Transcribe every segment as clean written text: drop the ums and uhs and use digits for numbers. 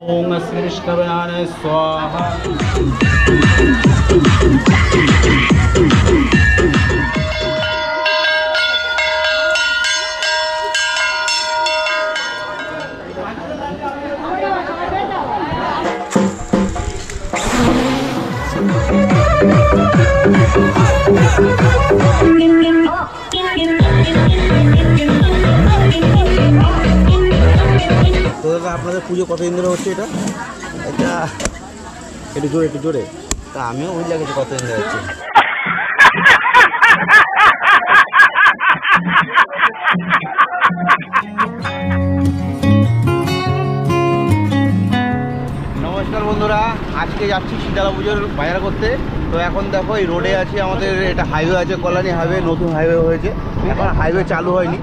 ओम श्रीष्टव्याय स्वाहा। তো দাদা আপনাদের পুজো কতদিন ধরে হচ্ছে এটা? এটা একটু জোরে তা আমিও বুঝলে গেছি কতদিন ধরে হচ্ছে। নমস্কার বন্ধুরা, আজকে যাচ্ছি শীতলা পুজোর বাজার করতে। তো এখন দেখো এই রোডে আছি, আমাদের এটা হাইওয়ে আছে, কল্যাণী হাইওয়ে, নতুন হাইওয়ে হয়েছে, এখন হাইওয়ে চালু হয়নি।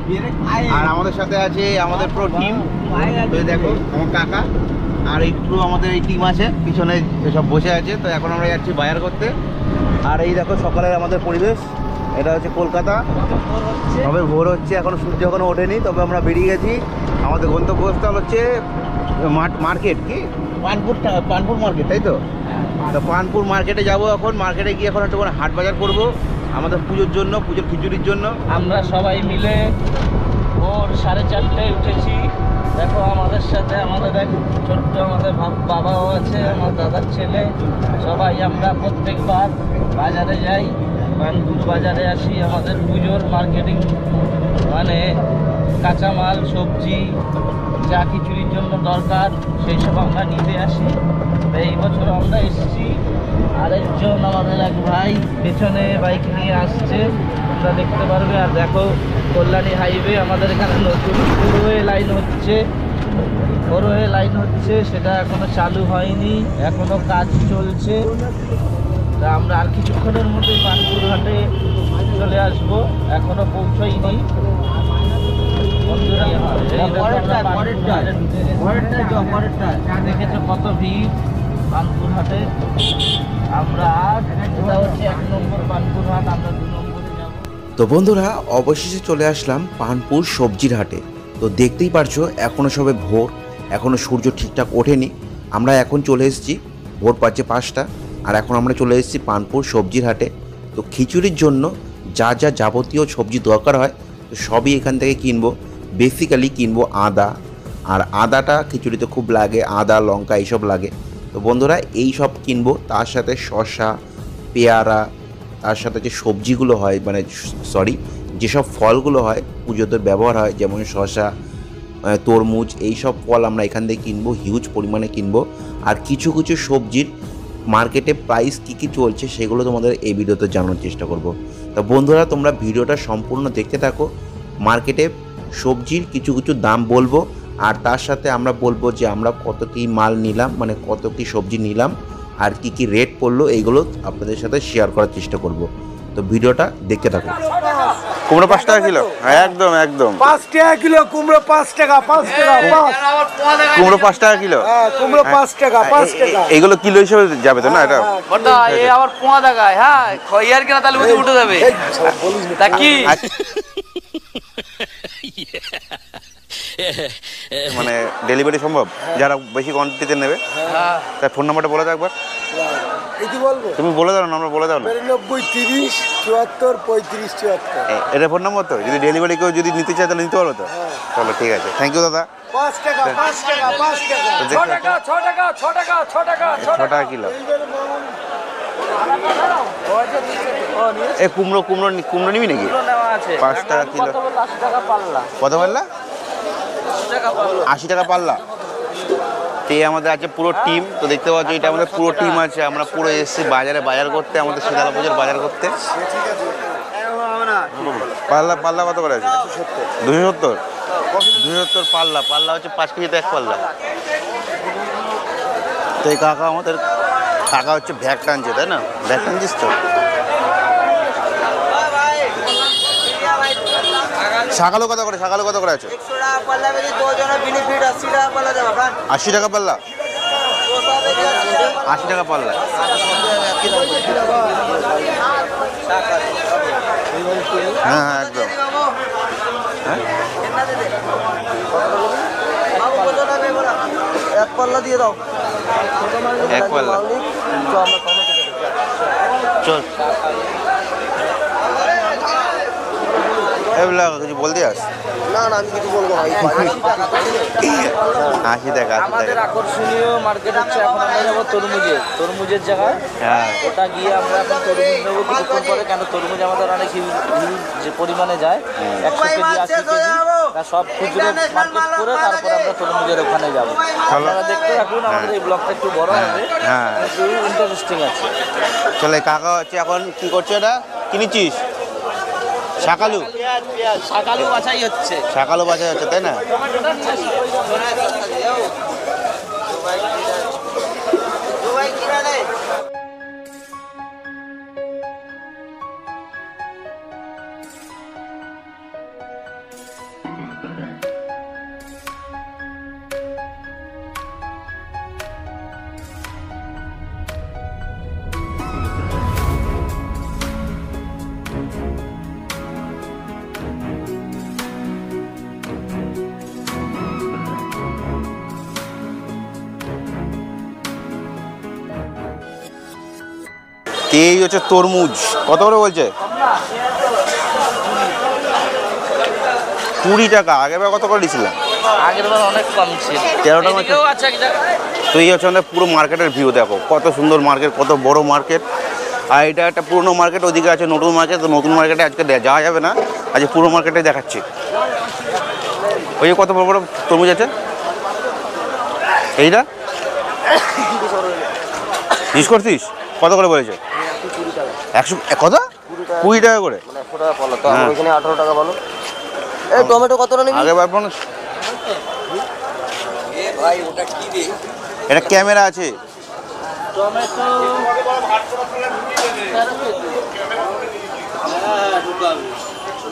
আর আমাদের সাথে আছে আমাদের পুরো টিম। তো দেখো আমার কাকা আর এই পুরো আমাদের এই টিম আছে, পিছনে সব বসে আছে। তো এখন আমরা যাচ্ছি বাজার করতে। আর এই দেখো সকালের আমাদের পরিবেশ, এটা হচ্ছে কলকাতা, তবে ভোর হচ্ছে, এখন সূর্য এখনো ওঠেনি, তবে আমরা বেরিয়ে গেছি। আমাদের গন্তব্যস্থল হচ্ছে মার্কেট, কি পানপুর মার্কেট, তাই তো? তো পানপুর মার্কেটে যাব এখন। মার্কেটে গিয়ে এখন একটু হাট বাজার করবো আমাদের পুজোর জন্য, পুজোর খিচুড়ির জন্য। আমরা সবাই মিলে ভোর 4:30টায় উঠেছি। দেখো আমাদের সাথে আমাদের এক ছোট্ট আমাদের বাবাও আছে, আমার দাদার ছেলে, সবাই আমরা প্রত্যেকবার বাজারে যাই, পানপুর বাজারে আসি আমাদের পুজোর মার্কেটিং, মানে কাঁচামাল সবজি যা খিচুড়ির জন্য দরকার সেই সব আমরা নিতে আসি। এই বছর আমরা এসেছি, আরেকজন আমাদের এক ভাই পেছনে বাইক নিয়ে আসছে, তোমরা দেখতে পারবে। আর দেখো কল্যাণী হাইওয়ে আমাদের এখানে নতুন ফোরওয়ে লাইন হচ্ছে, সেটা এখনো চালু হয়নি, এখনো কাজ চলছে। তা আমরা আর কিছুক্ষণের মধ্যেই পানপুর হাটে চলে আসবো, এখনো পৌঁছাইনি। দেখেছো কত ভিড় পানপুর হাটে। আমরা এটা হচ্ছে 1 নম্বর পানপুর হাট, আমরা 2 নম্বরে যাব। তো বন্ধুরা অবশেষে চলে আসলাম পানপুর সবজির হাটে। তো দেখতেই পারছো এখনও সবে ভোর, এখনও সূর্য ঠিকঠাক ওঠেনি। আমরা এখন চলে এসেছি, ভোর পাচ্ছে 5টা, আর এখন আমরা চলে এসেছি পানপুর সবজির হাটে। তো খিচুড়ির জন্য যা যা যাবতীয় সবজি দরকার হয় তো সবই এখান থেকে কিনবো। বেসিক্যালি কিনবো আদা, আর আদাটা খিচুড়িতে খুব লাগে, আদা লঙ্কা এইসব লাগে। তো বন্ধুরা এই সব কিনবো, তার সাথে শসা, পেয়ারা, তার সাথে যে সবজিগুলো হয়, মানে যেসব ফলগুলো হয় পুজোতে ব্যবহার হয়, যেমন শসা, তরমুজ, এই সব ফল আমরা এখান থেকে কিনবো, হিউজ পরিমাণে কিনবো। আর কিছু কিছু সবজির মার্কেটে প্রাইস কী চলছে সেগুলো তোমাদের এই ভিডিওতে জানানোর চেষ্টা করব। তো বন্ধুরা তোমরা ভিডিওটা সম্পূর্ণ দেখতে থাকো। মার্কেটে সবজির কিছু কিছু দাম বলবো, আর তার সাথে আমরা বলবো যে আমরা কত কী মাল নিলাম, মানে কত কী সবজি নিলাম আর কি কি রেট পড়লো, এইগুলো আপনাদের সাথে শেয়ার করার চেষ্টা করব। তো ভিডিওটা দেখতে থাকো। কুমড়ো 5 টাকা কিলো, একদম 5 টাকা কিলো কুমড়ো, 5 টাকা কুমড়ো 5 টাকা কিলো, কুমড়ো 5 টাকা। এইগুলো কিলো হিসেবে যাবে তো না? এটা এই আবার 5 টাকায়, হ্যাঁ খইয়ার কিনা তাহলে উঠে যাবে। তা কি মানে ডেলিভারি সম্ভব যারা বেশি কোয়ান্টিটিতে নেবে? তার ফোন নাম্বারটা বলে দাও একবার। তুমি বলে দাও না, আমরা বলে দাও না। 90 30 74 35 74। এটা ফোন নাম্বার তো? যদি ডেলিভারি কেউ যদি নিতে চায় তাহলে নিতে পারবো তো? চলো ঠিক আছে, থ্যাংক ইউ দাদা। 5 টাকা 6 টাকা কিলো। কুমড়ো নিবি নাকি? 5 টাকা কিলো। কত পাল্লা? 80 টাকা পাল্লা। তো এই আমাদের আছে পুরো টিম। তো দেখতে পাচ্ছ এটা আমাদের পুরো টিম আছে, আমরা পুরো এসেছি বাজার করতে, আমাদের শীতলা পুজোর বাজার করতে। পাল্লা কত করে আছে? 270 পাল্লা হচ্ছে 5 কেজিতে 1 পাল্লা। তো এই কাকা হচ্ছে ভ্যাগ টানছে, তাই না? ভ্যাগ টানছিস তো? শাকালো কত করে আছে? 80 টাকা পাল্লা। 80 টাকা পাল্লা। হ্যাঁ একদম। হ্যাঁ এক পাল্লা দিয়ে দাও এক পাল্লা চল এগুলা কিছু বলতে আস না না আমি কিছু বলবো না 80 টাকা আমাদের আকর্ষণীয় মার্কেট হচ্ছে এখন আমরা যাবো তরমুজের জায়গায় হ্যাঁ ওটা গিয়ে আমরা এখন তরমুজ নেবো কিছুক্ষণ পরে কেন তরমুজ আমাদের অনেক হিউজ যে পরিমাণে যায় 100 কেজি 80 কেজি তা সব খুচরো মার্কেট করে তারপরে আমরা তরমুজের ওখানে যাবো আপনারা দেখতে থাকুন আমাদের এই ব্লগটা একটু বড় হবে হ্যাঁ একটু ইন্টারেস্টিং আছে চলে কাকা হচ্ছে এখন কি করছে এটা কিনেছিস শাকালু শাকালু বাছাই হচ্ছে শাকালু বাছাই হচ্ছে তাই না এই হচ্ছে তরমুজ কত করে বলছে 20 টাকা আগেরবার কত করে দিয়েছিলাম আগেরবার অনেক কম ছিল 13 টাকা এদিকেও আছে এক জায়গায় তো এই হচ্ছে আমাদের পুরো মার্কেটের ভিউ দেখো কত সুন্দর মার্কেট কত বড় মার্কেট আর এটা একটা পুরনো মার্কেট ওদিকে আছে নতুন মার্কেট তো নতুন মার্কেটে আজকে যাওয়া যাবে না আজকে পুরো মার্কেটে দেখাচ্ছি ওই যে কত বড় বড় তরমুজ আছে এইটা ইউজ করছিস কত করে বলেছে 100 কত 20 টাকা করে ওইখানে 18 টাকা বলো এই টমেটো কতটা নিবি আগে বার এটা ক্যামেরা আছে টমেটো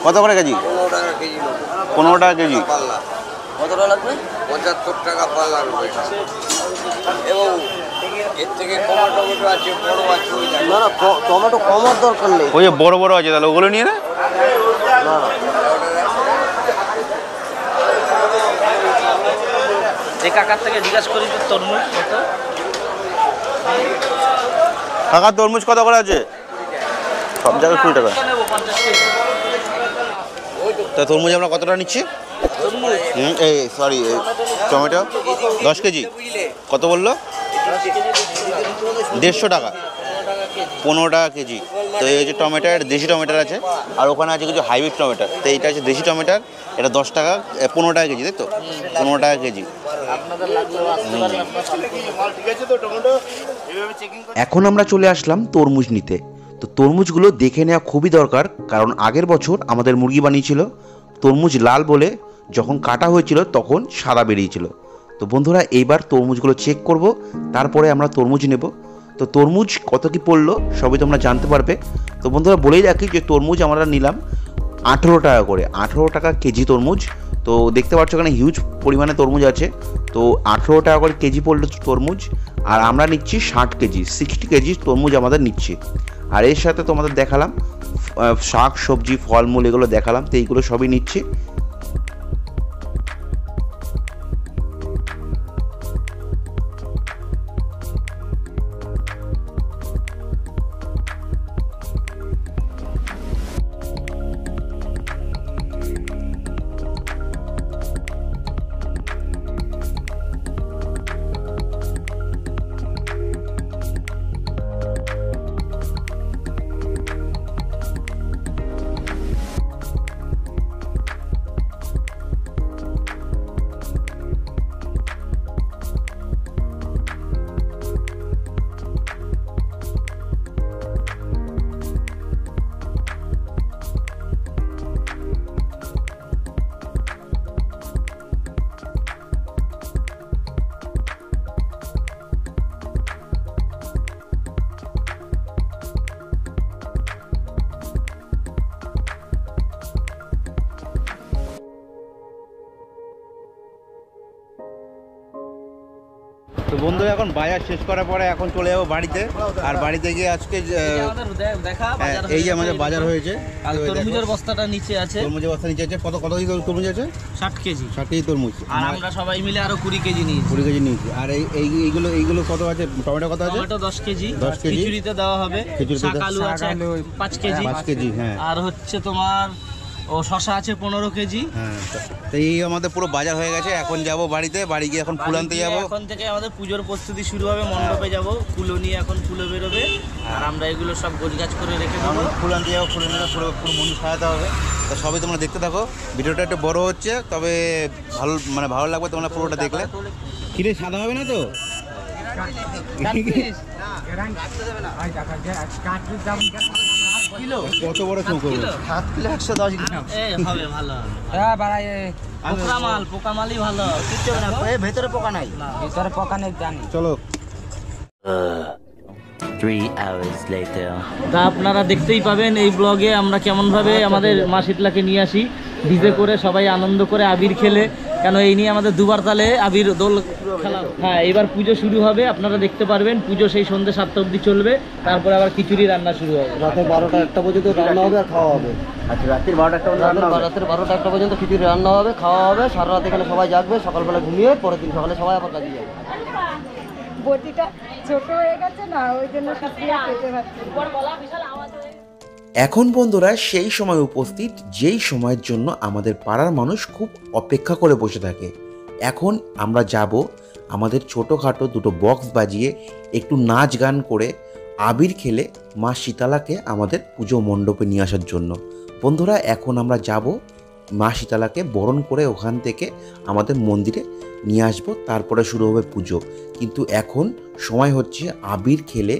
কত করে কেজি 15 টাকা কেজি কতটা লাগবে 75 টাকা পাল্লা এবং এর থেকে কম টমেটো আছে বড় আছে না না টমেটো কমার দরকার নেই ওই যে বড় বড় আছে তাহলে ওগুলো নিয়ে না যে কাকার থেকে জিজ্ঞাসা করি তো তরমুজ কত কাকা তরমুজ কত করে আছে সব জায়গায় 20 টাকা তা তরমুজ আমরা কতটা নিচ্ছি এই সরি টমেটো 10 কেজি কত বললো 150 টাকা 15 টাকা কেজি তো এই হচ্ছে টমেটোর দেশি টমেটোর আছে আর ওখানে আছে কিছু হাইব্রিড টমেটো তো এইটা আছে দেশি টমেটোর এটা 10 টাকা 15 টাকা কেজি তাই তো 15 টাকা কেজি এখন আমরা চলে আসলাম তরমুজ নিতে তো তরমুজগুলো দেখে নেওয়া খুবই দরকার কারণ আগের বছর আমাদের মুরগি বানিয়েছিল তরমুজ লাল বলে যখন কাটা হয়েছিল তখন সাদা বেরিয়েছিল তো বন্ধুরা এইবার তরমুজগুলো চেক করব তারপরে আমরা তরমুজ নেব তো তরমুজ কত কি পড়লো সবই তোমরা জানতে পারবে তো বন্ধুরা বলেই রাখি যে তরমুজ আমরা নিলাম 18 টাকা করে 18 টাকা কেজি তরমুজ তো দেখতে পাচ্ছ এখানে হিউজ পরিমাণে তরমুজ আছে তো 18 টাকা করে কেজি পড়লো তরমুজ আর আমরা নিচ্ছি 60 কেজি 60 কেজি তরমুজ আমাদের নিচ্ছি আর এর সাথে তোমাদের দেখালাম শাক সবজি ফলমূল এগুলো দেখালাম তো এইগুলো সবই নিচ্ছি তো বন্ধুরা এখন বাজার শেষ করার পরে এখন চলে যাবো বাড়িতে। আর বাড়িতে গিয়ে আজকে এই যে আমাদের বাজার হয়েছে। আর তরমুজের বস্তাটা নিচে আছে, তরমুজের বস্তা নিচে আছে। কত তরমুজ আছে? 60 কেজি। 60 কেজি তরমুজ। আর আমরা সবাই মিলে আরো 20 কেজি নিয়েছি। 20 কেজি নিয়েছি। আর এইগুলো কত আছে? টমেটো কত আছে? Tomato 10 KG. 10 কেজি খিচুড়িতে দেওয়া হবে। শাক আলু আছে 5 কেজি। 5 কেজি, হ্যাঁ। আর হচ্ছে তোমার শশা আছে 15 কেজি। হ্যাঁ, তো এই আমাদের পুরো বাজার হয়ে গেছে। এখন যাব বাড়িতে, বাড়ি গিয়ে এখন ফুল আনতে যাবো। এখন থেকে আমাদের পুজোর প্রস্তুতি শুরু হবে, মণ্ডপে যাব, ফুলও নিয়ে এখন ফুলও বেরোবে। আর আমরা এগুলো সব গোছগাছ করে রেখে দেবো। ফুল আনতে যাবো, ফুল এনে পুরো মন্দির সাজাতে হবে। তো সবই তোমরা দেখতে থাকো। ভিডিওটা একটু বড় হচ্ছে, তবে ভালো লাগবে তোমরা পুরোটা দেখলে। কিরে সাদা হবে না তো? কত বড় শঙ্কর? 7 কিলো 110 গ্রাম হবে, ভালো পোকা মালই ভালো। ভেতরে পোকা নাই, ভিতরে পোকা নেই জানি। চলো। 3 hours later. তা আপনারা দেখতেই পাবেন এই ব্লগে আমরা কেমনভাবে আমাদের মা শীতলাকে নিয়ে আসি ডিজে করে, সবাই আনন্দ করে আবির খেলে। কেন এই নিয়ে আমাদের দুবার তালে আবির দোল খেলা। হ্যাঁ, এবার পুজো শুরু হবে, আপনারা দেখতে পারবেন। পুজো সেই সন্ধ্যে 7টা অবধি চলবে, তারপরে আবার খিচুড়ি রান্না শুরু হবে। রাতে 12টা 1টা পর্যন্ত রান্না হবে আর খাওয়া হবে। আচ্ছা, রাতের 12টা 1টা পর্যন্ত খিচুড়ি রান্না হবে, খাওয়া হবে। সারা রাত এখানে সবাই জাগবে, সকালবেলা ঘুমিয়ে পরের দিন সকালে সবাই আবার কাজে যাবে। বটিটা ছোট হয়ে গেছে না, ওই জন্য কাটিয়ে খেতে পারছি। এখন বন্ধুরা সেই সময় উপস্থিত, যেই সময়ের জন্য আমাদের পাড়ার মানুষ খুব অপেক্ষা করে বসে থাকে। এখন আমরা যাব আমাদের ছোটোখাটো দুটো বক্স বাজিয়ে একটু নাচ গান করে আবির খেলে মা শীতলাকে আমাদের পুজো মণ্ডপে নিয়ে আসার জন্য। বন্ধুরা এখন আমরা যাব মা শীতলাকে বরণ করে ওখান থেকে আমাদের মন্দিরে নিয়ে আসবো, তারপরে শুরু হবে পুজো। কিন্তু এখন সময় হচ্ছে আবির খেলে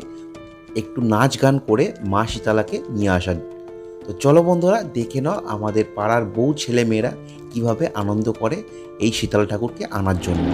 একটু নাচ গান করে মা শীতলাকে নিয়ে আসার। তো চলো বন্ধুরা, দেখে নাও আমাদের পাড়ার বউ ছেলে মেয়েরা কীভাবে আনন্দ করে এই শীতলা ঠাকুরকে আনার জন্য।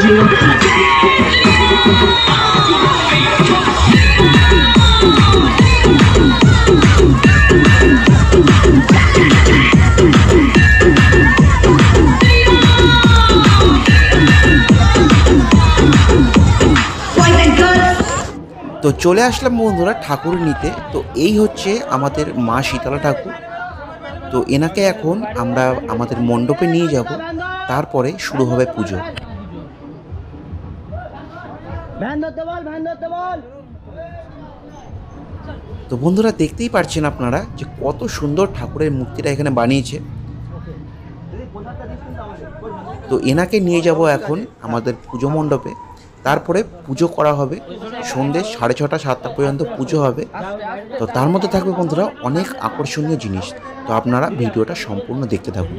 তো চলে আসলাম বন্ধুরা ঠাকুর নিতে। তো এই হচ্ছে আমাদের মা শীতলা ঠাকুর। তো এনাকে এখন আমরা আমাদের মণ্ডপে নিয়ে যাব, তারপরে শুরু হবে পুজো। তো বন্ধুরা দেখতেই পাচ্ছেন আপনারা যে কত সুন্দর ঠাকুরের মূর্তিটা এখানে বানিয়েছে। তো এনাকে নিয়ে যাব এখন আমাদের পুজো মণ্ডপে, তারপরে পুজো করা হবে। সন্ধ্যে 6:30 7টা পর্যন্ত পুজো হবে। তো তার মধ্যে থাকবে বন্ধুরা অনেক আকর্ষণীয় জিনিস। তো আপনারা ভিডিওটা সম্পূর্ণ দেখতে থাকুন।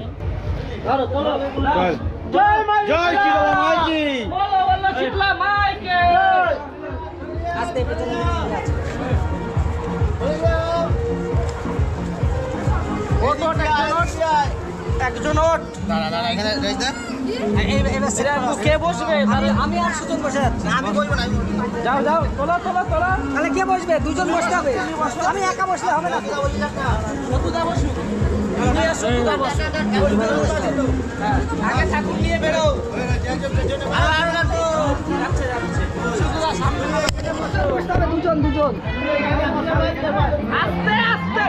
একজন ওট কে বসবে? আমি আর সুজন বসে যাচ্ছি। আমি বসবো না। যাও যাও, তোলা তোলা তোলা। তাহলে কে বসবে? দুজন বসতে হবে। আমি একা বসলে হবে না। সতুদা বসু। সতুদা বসু। আগে ঠাকুর নিয়ে বেরো। যাচ্ছে যাচ্ছে। সতুদা সামনে বসতে হবে। দুজন দুজন। আস্তে আস্তে।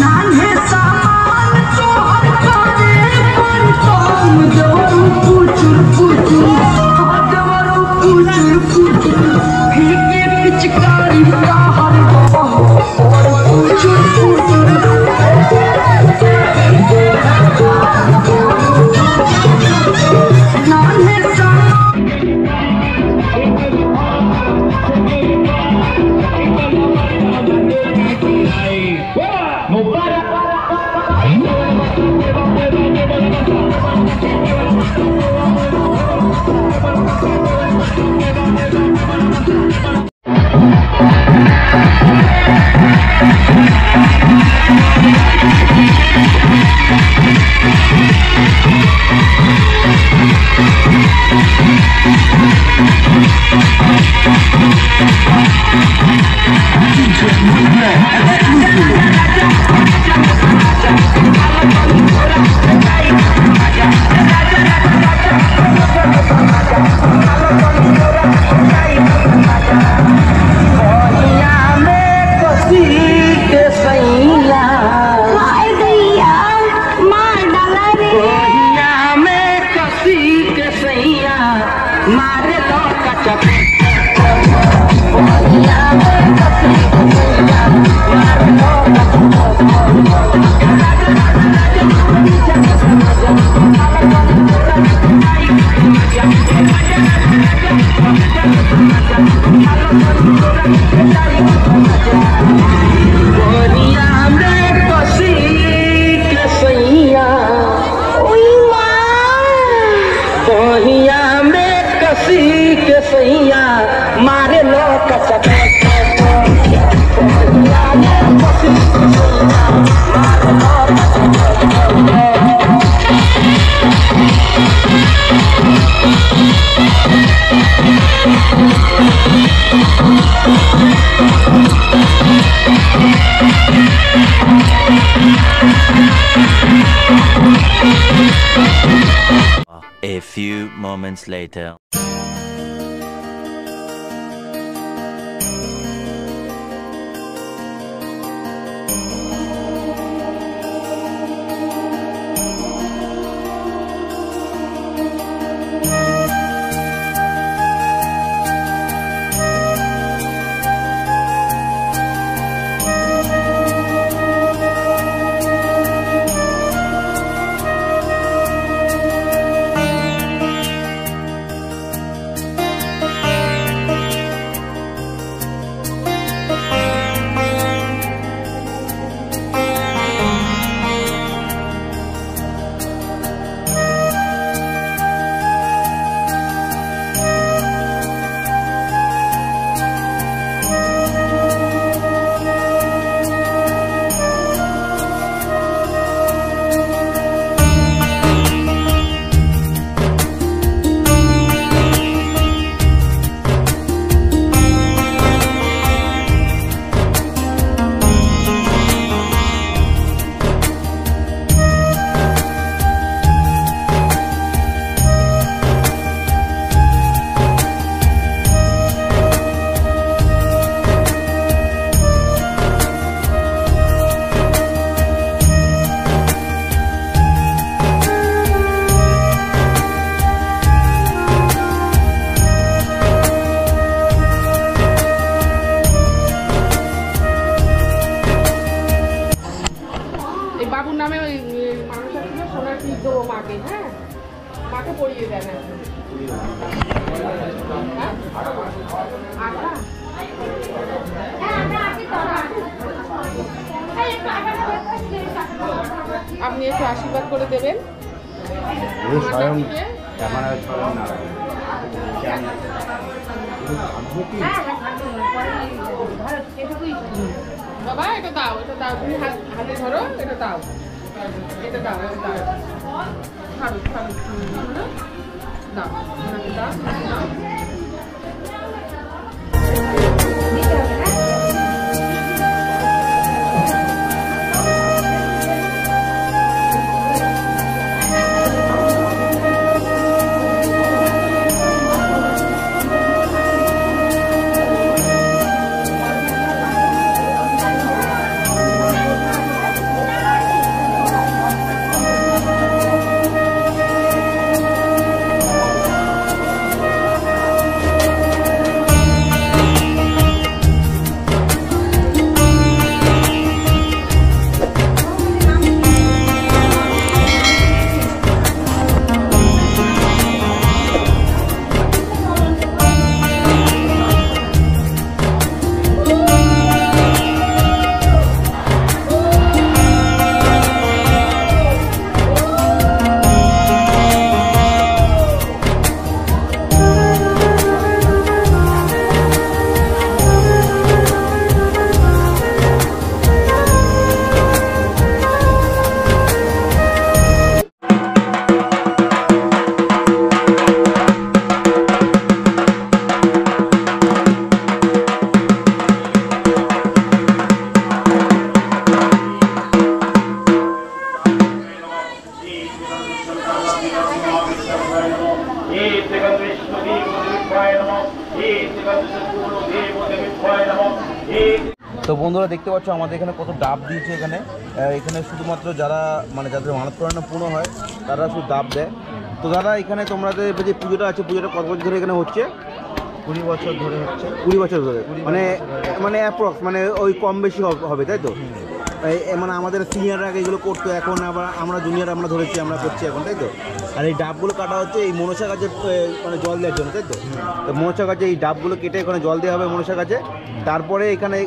নাহে সামান চোহর করে পরতম দেওয়ারু পুচুর পুচুর দেওয়ারু পুচুর পুচুর ভিড়ে পিচকারি কাহার পুচুর পুচুর নাহে A few moments later. আপনি একটু আশীর্বাদ করে দেবেন। বাবা এটা দাও, এটা দাও, তুমি হাতে ধরো, এটা দাও, এটা দাও, এটা দাও, খারুক খারুক দাও, ওনাকে দাও, দাও। তো বন্ধুরা দেখতে পাচ্ছ আমাদের এখানে কত ডাব দিয়েছে। এখানে শুধুমাত্র যারা মানে যাদের মানত পূরণ পূর্ণ হয় তারা শুধু ডাব দেয়। তো দাদা এখানে তোমাদের যে পুজোটা আছে, পুজোটা কত বছর ধরে এখানে হচ্ছে? 20 বছর ধরে হচ্ছে। 20 বছর ধরে, মানে অ্যাপ্রক্স মানে ওই কম বেশি হবে তাই তো? মানে আমাদের সিনিয়ররা এগুলো করতো, এখন আবার আমরা জুনিয়র আমরা ধরেছি, আমরা করছি এখন তাই তো? আর এই ডাবগুলো কাটা হচ্ছে এই মনসা গাছে মানে জল দেওয়ার জন্য তাই তো? তো মনসা গাছে এই ডাবগুলো কেটে এখানে জল দেওয়া হবে মনসা গাছে, তারপরে এখানে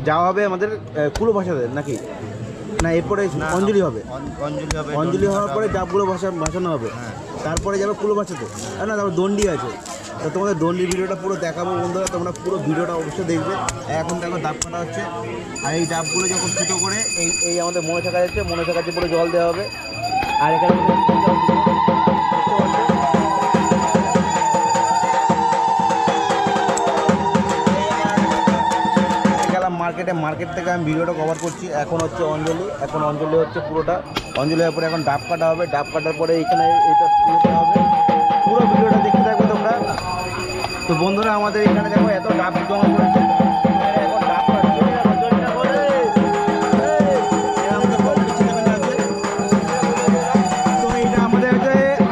যাওয়া হবে আমাদের কুলো ভাসাতে নাকি না? এরপরে অঞ্জলি হবে, অঞ্জলি হওয়ার পরে ডাবগুলো ভাসানো হবে, তারপরে যাবে কুলো ভাসাতে। না তারপর দণ্ডি আছে, তো তোমাদের দণ্ডির ভিডিওটা পুরো দেখাবো বন্ধুরা, তোমরা পুরো ভিডিওটা অবশ্যই দেখবে। এখন দেখো ডাব কাটা হচ্ছে, আর এই ডাবগুলো যখন ফুটো করে এই আমাদের মনে থাকা যাচ্ছে, মনে থাকা যাচ্ছে পুরো জল দেওয়া হবে। আর এখানে গেলাম মার্কেট থেকে আমি ভিডিওটা কভার করছি। এখন হচ্ছে অঞ্জলি, এখন অঞ্জলি হচ্ছে পুরোটা, অঞ্জলি হওয়ার পরে এখন ডাব কাটা হবে, ডাব কাটার পরে এখানে এটা তুলতে হবে। পুরো ভিডিওটা দেখতে থাকবে তোমরা। তো বন্ধুরা আমাদের এখানে দেখো এত ডাব জমা করেছে, এখন ডাব কাটছে। তো এটা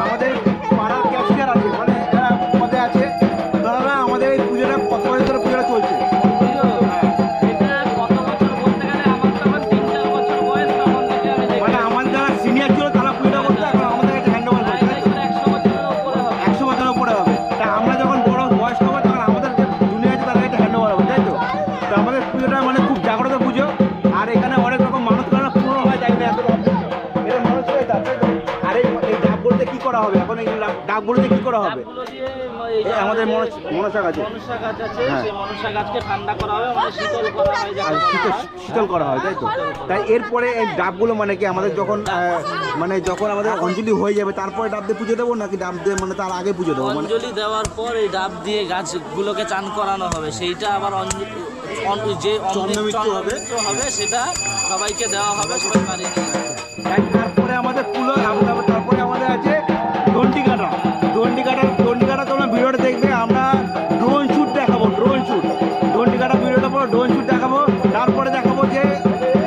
আমাদের পাড়ার ক্যাশিয়ার আছে, মানে এরা পদে আছে। দাদা আমাদের এই পুজোটা কত বছর ধরে পুজোটা চলছে? মানে আমার যারা সিনিয়র ছিল তারা পুজোটা করতো, এখন আমাদের কাছে হ্যান্ড ওভার করছে। 100 বছরের উপরে হবে। তা আমরা যখন বড় বয়স হবো তখন আমাদের যে দুনিয়া আছে তারা এটা হ্যান্ড ওভার হবে তাই তো? তো আমাদের পুজোটা মানে খুব জাগ্রত পুজো, আর এখানে অনেক রকম মানুষ করা পূর্ণ হয় যায় না, এত এটা মানুষ হয়ে তাই তো? আর এই ডাবগুলোতে কী করা হবে এখন? এই ডাবগুলোতে কী করা হবে? আমাদের মনসা গাছ আছে, সেই মনসা গাছকে ঠান্ডা করা হবে, মানে শীতল করা হয়, শীতল করা হয় তাই তো? তাই এরপরে এই ডাবগুলো মানে কি আমাদের যখন যখন আমাদের অঞ্জলি হয়ে যাবে তারপরে ডাব দিয়ে পুজো দেবো, নাকি ডাব দিয়ে মানে তার আগে পুজো দেবো? অঞ্জলি দেওয়ার পর এই ডাব দিয়ে গাছগুলোকে চান করানো হবে, সেইটা আবার যে চন্দ্রমিত্র হবে সেটা সবাইকে দেওয়া হবে, সবাই পারে। তারপরে আমাদের কুলো, তারপরে আমাদের আছে দণ্ডি কাটা। দণ্ডি কাটা তোমরা ভিডিওটা দেখবে, আমরা ড্রোন শ্যুট দেখাবো, দণ্ডি কাটা ভিডিওটা পুরো ড্রোন শ্যুট দেখাবো, তারপরে দেখাবো যে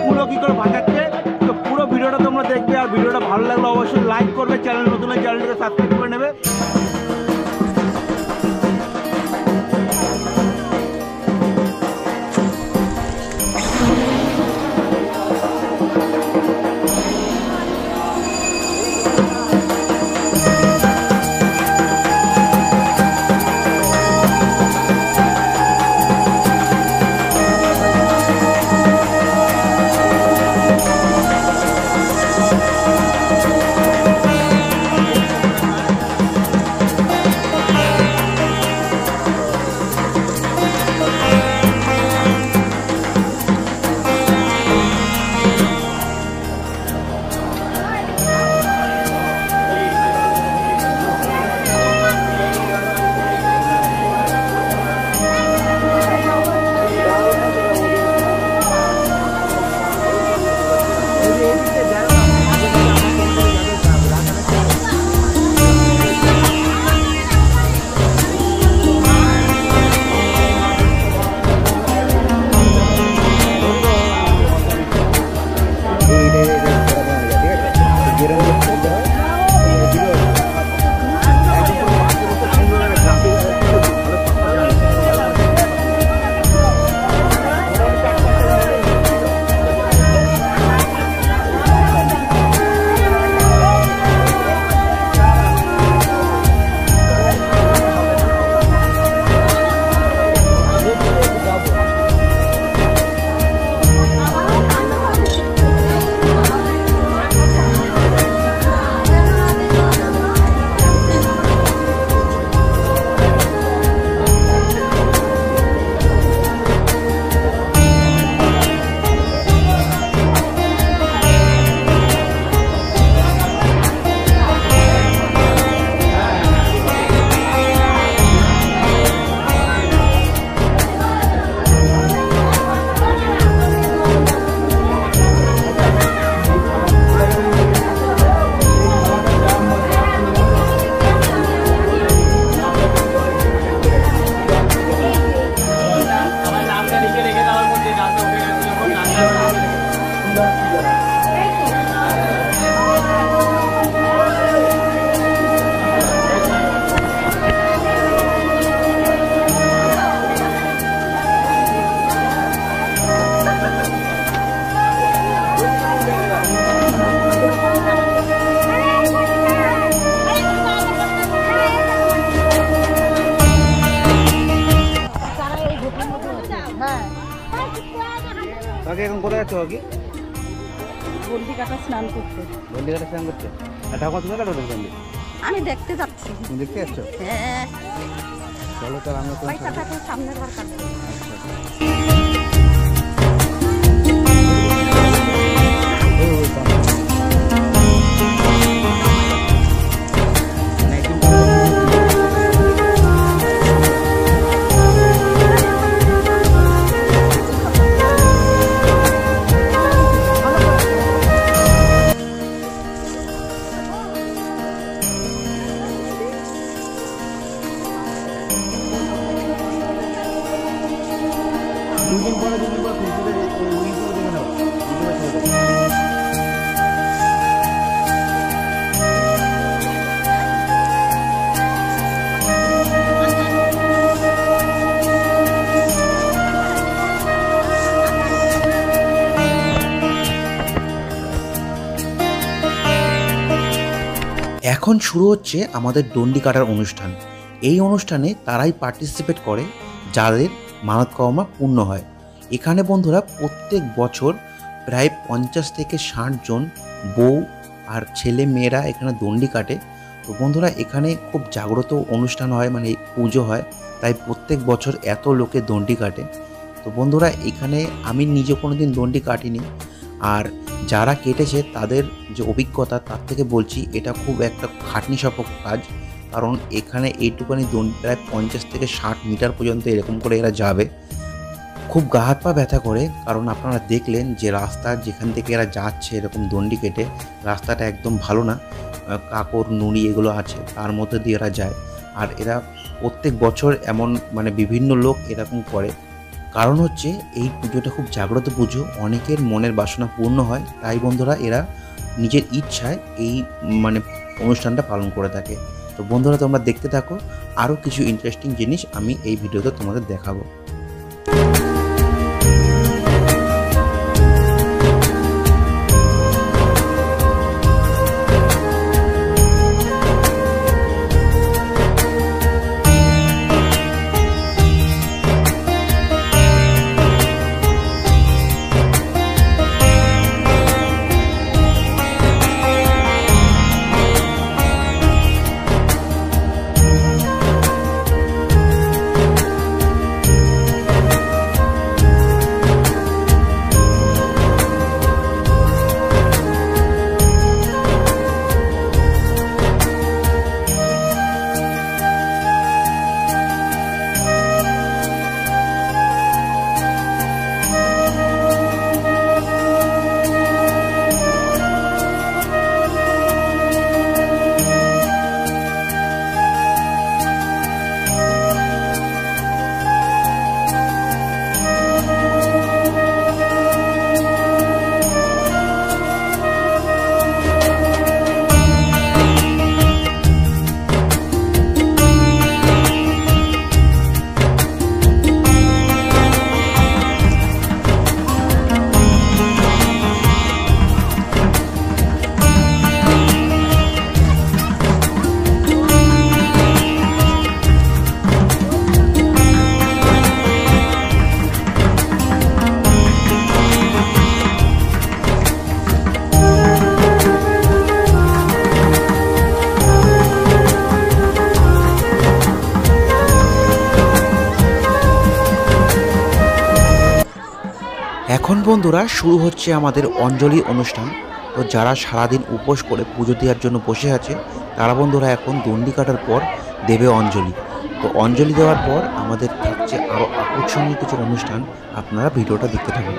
কুলো কী করে ভাসাচ্ছে। তো পুরো ভিডিওটা তোমরা দেখবে, আর ভিডিওটা ভালো লাগলে অবশ্যই লাইক করবে, চ্যানেল নতুন চ্যানেলটাকে সাবস্ক্রাইব করে নেবে। কাকে এখন কোথায় যাচ্ছ কাকি? বন্দি কাটা স্নান করতে। বন্দি কাটা স্নান করতে? আর ঠাকুমা তুমি কাটা বলবেন? আমি দেখতে যাচ্ছি। তুমি দেখতে যাচ্ছ? হ্যাঁ চলো তাহলে আমরা তো পয়সা থাকলে সামনের বার কাটবো। দুদিন পরে ফেসবুকে উইগুলো দেখে নাও, ইউটিউবে ছেড়ে দেবো। এখন শুরু হচ্ছে আমাদের দণ্ডি কাটার অনুষ্ঠান। এই অনুষ্ঠানে তারাই পার্টিসিপেট করে যাদের মানত কামনা পূর্ণ হয়। এখানে বন্ধুরা প্রত্যেক বছর প্রায় 50 থেকে 60 জন বউ আর ছেলে মেয়েরা এখানে দণ্ডি কাটে। তো বন্ধুরা এখানে খুব জাগ্রত অনুষ্ঠান হয়, মানে পুজো হয়, তাই প্রত্যেক বছর এত লোকে দণ্ডি কাটে। তো বন্ধুরা এখানে আমি নিজে কোনো দিন দণ্ডি কাটিনি, আর যারা কেটেছে তাদের যে অভিজ্ঞতা তার থেকে বলছি এটা খুব একটা খাটনি সাপেক্ষ কাজ। কারণ এখানে এইটুখানি দণ্ডি প্রায় 50 থেকে 60 মিটার পর্যন্ত এরকম করে এরা যাবে। খুব গা হাত পা ব্যথা করে, কারণ আপনারা দেখলেন যে রাস্তা যেখান থেকে এরা যাচ্ছে এরকম দণ্ডি কেটে, রাস্তাটা একদম ভালো না, কাকর নুড়ি এগুলো আছে, তার মধ্যে দিয়ে এরা যায়। আর এরা প্রত্যেক বছর এমন মানে বিভিন্ন লোক এরকম করে। কারণ হচ্ছে এই পুজোটা খুব জাগ্রত পুজো, অনেকের মনের বাসনা পূর্ণ হয়, তাই বন্ধুরা এরা নিজের ইচ্ছায় এই মানে অনুষ্ঠানটা পালন করে থাকে। তো বন্ধুরা তোমরা দেখতে থাকো, আরও কিছু ইন্টারেস্টিং জিনিস আমি এই ভিডিওতে তোমাদের দেখাবো। এখন বন্ধুরা শুরু হচ্ছে আমাদের অঞ্জলি অনুষ্ঠান। তো যারা সারাদিন উপোস করে পুজো দেওয়ার জন্য বসে আছে তারা বন্ধুরা এখন দণ্ডি কাটার পর দেবে অঞ্জলি। তো অঞ্জলি দেওয়ার পর আমাদের থাকছে আরও আকর্ষণীয় কিছু অনুষ্ঠান, আপনারা ভিডিওটা দেখতে থাকুন।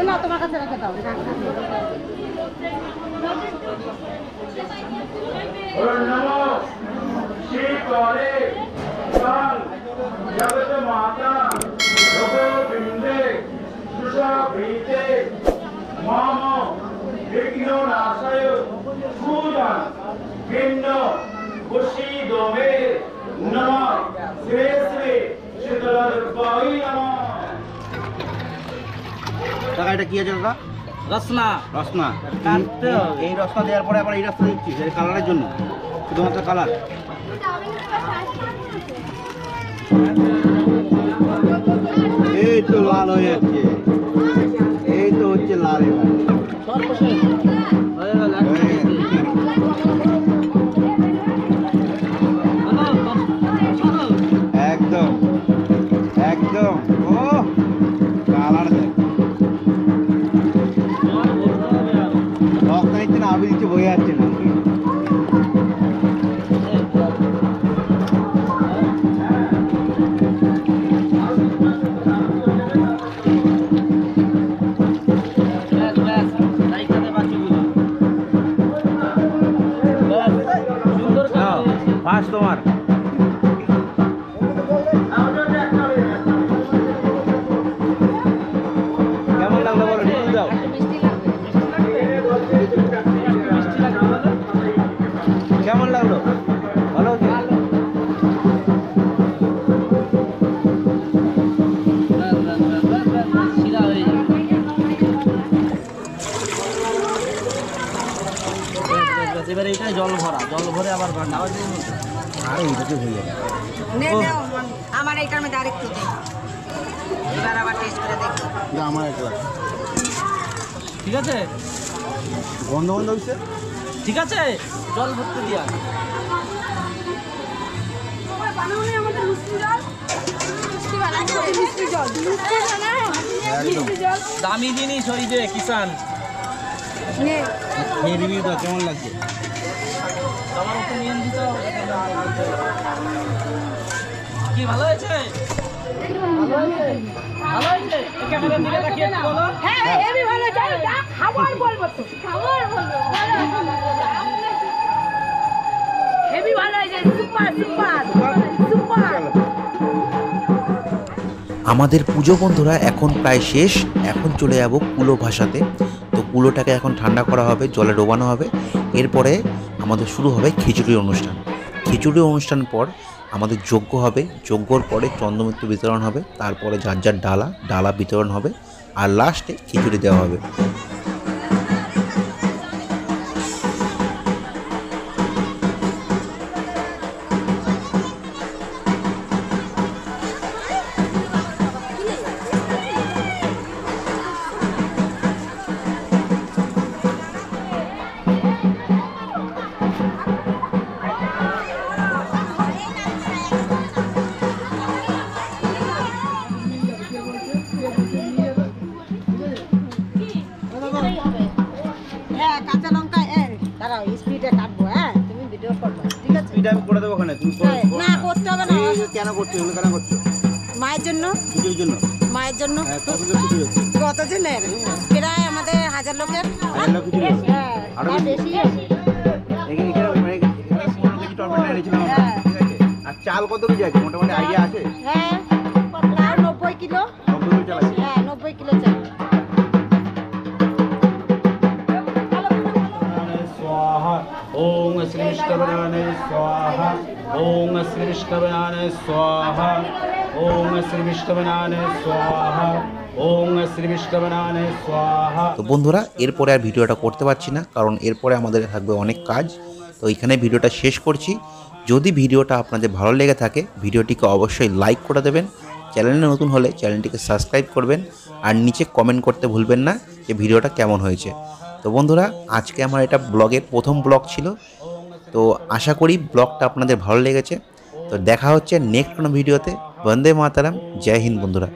না তোমার কাছে রেখে দাও। নমঃ কাকা এটা কি আছে কাকা? রসনা রসনা। কাটতে হবে। এই রসনা দেওয়ার পরে আবার এই রসনা দিচ্ছি এই কালারের জন্য, শুধুমাত্র কালার। এই তো লাল হয়ে যাচ্ছে, এই তো হচ্ছে লাল এবার। সব বসে হয়ে গেল একদম একদম। ও কালার দেখ, রসনা নিচ্ছে না আবি দিচ্ছে, বয়ে যাচ্ছে না। ফার্স্ট তোমার কেমন লাগলো বলো, রিভিউ দাও। কেমন লাগলো? ভালো হচ্ছে? শিরা হয়ে যাবে। এবারে এটা জল ভরা, জল ভরে আবার বান্না। আরে এইটাকে হয়ে যাবে। আমার এইটার মধ্যে আরেকটু দে, এবার আবার টেস্ট করে দেখি। এটা আমার একটা ঠিক আছে, গন্ধ গন্ধ হচ্ছে। ঠিক আছে, জল ভরতে দিয়া। দামি জিনিস ওই যে কিষান। খেয়ে রিভিউ দাও, কেমন লাগছে? তোমার ওকে নিয়ে দিতে হবে। কি ভালো হয়েছে? ভালো হয়েছে? ভালো হয়েছে? ক্যামেরার দিকে তাকিয়ে বলো। হ্যাঁ হেভি ভালো যাই খাবার বলবো তো, খাবার বলবো, হেভি ভালো হয়েছে, সুপার সুপার সুপার। আমাদের পুজো বন্ধুরা এখন প্রায় শেষ। এখন চলে যাব কুলো ভাসাতে। তো কুলোটাকে এখন ঠান্ডা করা হবে, জলে ডোবানো হবে। এরপরে আমাদের শুরু হবে খিচুড়ির অনুষ্ঠান। খিচুড়ি অনুষ্ঠান পর আমাদের যজ্ঞ হবে, যজ্ঞর পরে চন্দ্রমিত্র বিতরণ হবে, তারপরে যার যার ডালা বিতরণ হবে, আর লাস্টে খিচুড়ি দেওয়া হবে। হ্যাঁ কাঁচা লঙ্কা দাঁড়াও স্পিডে কাটবো। হ্যাঁ তুমি ভিডিও করবে, ঠিক আছে? এটা আমি করে দেবো ওখানে, তুমি না করতে হবে না। কেন করছো এগুলো, কেন করছো? মায়ের জন্য, খিচুড়ির জন্য। মায়ের জন্য। কতজন খিচুড়ি হচ্ছে? কতজনের? প্রায় আমাদের 1000 লোকের। হাজার খিচুড়ি হচ্ছে? হ্যাঁ আরো আর বেশি? বেশি। এখানে 15 কেজি টমেটো এনেছিলাম আমরা, হ্যাঁ। ঠিক আছে? আর চাল কত কেজি আছে মোটামুটি আইডিয়া আছে? হ্যাঁ তাও 90 কিলো। 90 কেজি চাল আছে। হ্যাঁ 90 কিলো চাল। ओम श्री विष्णुवनाय स्वाहा ओम श्री विष्णुवनाय स्वाहा ओम श्री विष्णुवनाय स्वाहा ओम श्री विष्णुवनाय स्वाहा। তো বন্ধুরা এরপরে আর ভিডিওটা করতে পারছি না, কারণ এরপরে আমাদের থাকবে অনেক কাজ। তো এখানে ভিডিওটা শেষ করছি। যদি ভিডিওটা আপনাদের ভালো লেগে থাকে ভিডিওটিকে অবশ্যই লাইক করে দেবেন, চ্যানেলে নতুন হলে চ্যানেলটিকে সাবস্ক্রাইব করবেন, আর নিচে কমেন্ট করতে ভুলবেন না যে ভিডিওটা কেমন হয়েছে। তো বন্ধুরা আজকে আমার এটা ব্লগের প্রথম ব্লগ ছিল। তো আশা করি ব্লগটা আপনাদের ভালো লেগেছে। তো দেখা হচ্ছে নেক্সট কোনো ভিডিওতে। বন্দে মাতারাম, জয় হিন্দ বন্ধুরা।